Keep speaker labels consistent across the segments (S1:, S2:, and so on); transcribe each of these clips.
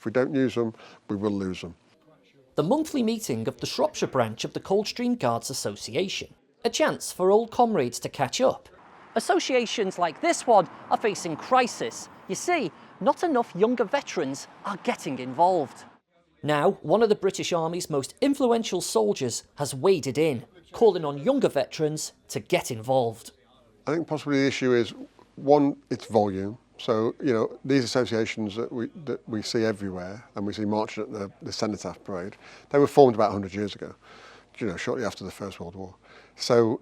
S1: If we don't use them, we will lose them.
S2: The monthly meeting of the Shropshire Branch of the Coldstream Guards Association. A chance for old comrades to catch up. Associations like this one are facing crisis. You see, not enough younger veterans are getting involved. Now, one of the British Army's most influential soldiers has waded in, calling on younger veterans to get involved.
S1: I think possibly the issue is, one, it's volume. So, you know, these associations that we see everywhere, and we see marching at the Cenotaph Parade, they were formed about 100 years ago, you know, shortly after the First World War. So,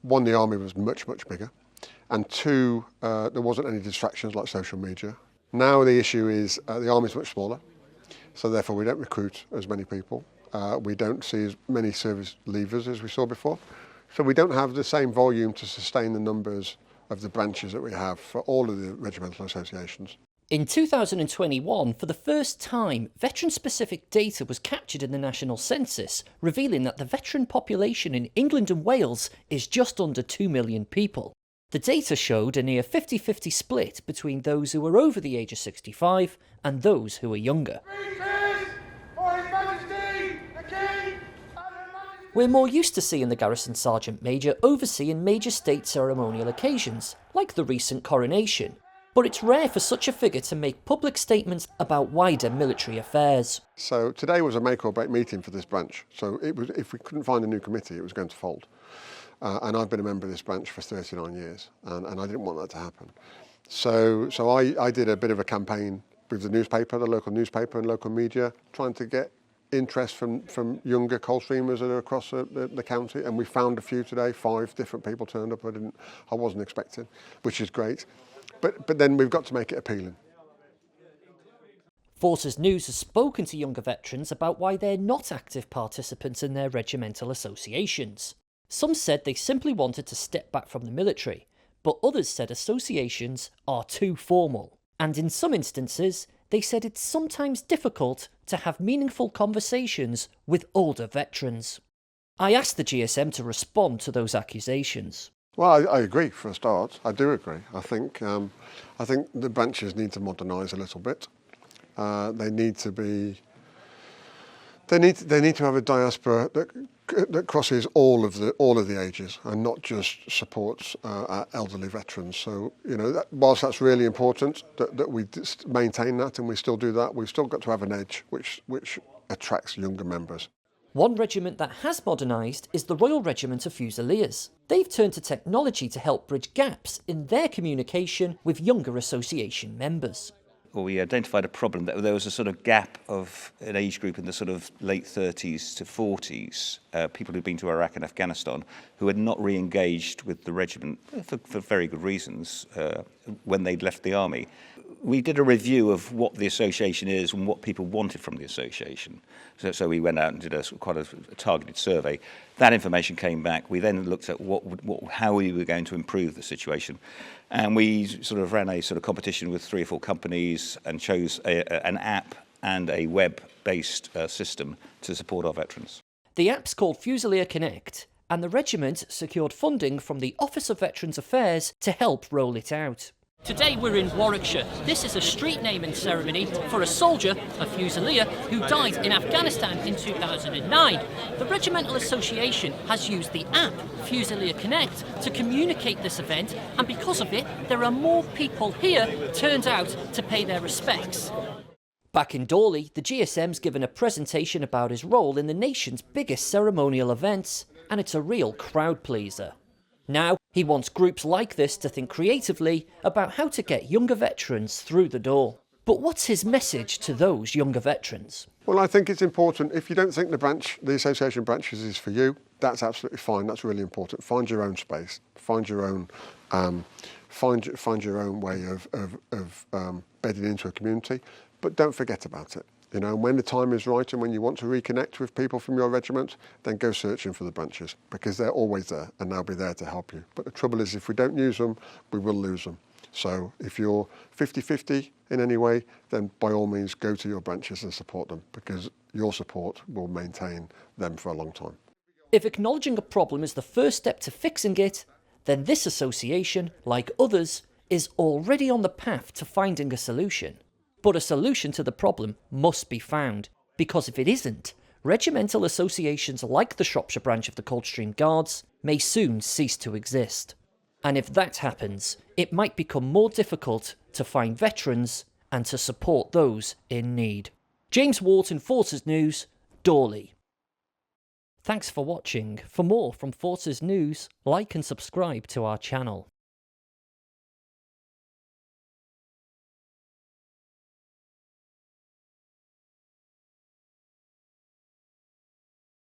S1: one, the army was much, much bigger, and two, there wasn't any distractions like social media. Now the issue is the army's much smaller, so therefore we don't recruit as many people. We don't see as many service leavers as we saw before. So we don't have the same volume to sustain the numbers of the branches that we have for all of the regimental associations.
S2: In 2021, for the first time, veteran-specific data was captured in the National Census, revealing that the veteran population in England and Wales is just under 2 million people. The data showed a near 50-50 split between those who were over the age of 65 and those who were younger. We're more used to seeing the Garrison Sergeant Major overseeing major state ceremonial occasions, like the recent coronation. But it's rare for such a figure to make public statements about wider military affairs.
S1: So today was a make or break meeting for this branch. So it was, if we couldn't find a new committee, it was going to fold. And I've been a member of this branch for 39 years, and I didn't want that to happen. So I did a bit of a campaign with the newspaper, the local newspaper and local media, trying to get interest from younger Coldstreamers that are across the county, and we found a few today. 5 different people turned up I wasn't expecting, which is great. But then we've got to make it appealing.
S2: Forces News has spoken to younger veterans about why they're not active participants in their regimental associations. Some said they simply wanted to step back from the military, but others said associations are too formal. And in some instances, they said it's sometimes difficult to have meaningful conversations with older veterans. I asked the GSM to respond to those accusations.
S1: Well, I agree for a start. I do agree. I think the branches need to modernise a little bit. They need to have a diaspora that crosses all of the ages and not just supports our elderly veterans. So, you know, whilst that's really important that we maintain that and we still do that, we've still got to have an edge which attracts younger members.
S2: One regiment that has modernised is the Royal Regiment of Fusiliers. They've turned to technology to help bridge gaps in their communication with younger association members.
S3: Well, we identified a problem that there was a sort of gap of an age group in the sort of late 30s to 40s, people who'd been to Iraq and Afghanistan, who had not re-engaged with the regiment for very good reasons when they'd left the army. We did a review of what the association is and what people wanted from the association. So we went out and did quite a targeted survey. That information came back. We then looked at how we were going to improve the situation. And we sort of ran a sort of competition with 3 or 4 companies and chose an app and a web-based system to support our veterans.
S2: The app's called Fusilier Connect, and the regiment secured funding from the Office of Veterans Affairs to help roll it out. Today we're in Warwickshire. This is a street naming ceremony for a soldier, a Fusilier, who died in Afghanistan in 2009. The Regimental Association has used the app, Fusilier Connect, to communicate this event, and because of it, there are more people here turned out to pay their respects. Back in Dawley, the GSM's given a presentation about his role in the nation's biggest ceremonial events, and it's a real crowd pleaser. Now, he wants groups like this to think creatively about how to get younger veterans through the door. But what's his message to those younger veterans?
S1: Well, I think it's important. If you don't think the association branches is for you, that's absolutely fine. That's really important. Find your own space. Find your own way of bedding into a community. But don't forget about it. You know, when the time is right and when you want to reconnect with people from your regiment, then go searching for the branches, because they're always there and they'll be there to help you. But the trouble is, if we don't use them, we will lose them. So if you're 50-50 in any way, then by all means go to your branches and support them, because your support will maintain them for a long time.
S2: If acknowledging a problem is the first step to fixing it, then this association, like others, is already on the path to finding a solution. But a solution to the problem must be found, because if it isn't, regimental associations like the Shropshire Branch of the Coldstream Guards may soon cease to exist. And if that happens, it might become more difficult to find veterans and to support those in need. James Wharton, Forces News, Dorley. Thanks for watching. For more from Forces News, like and subscribe to our channel.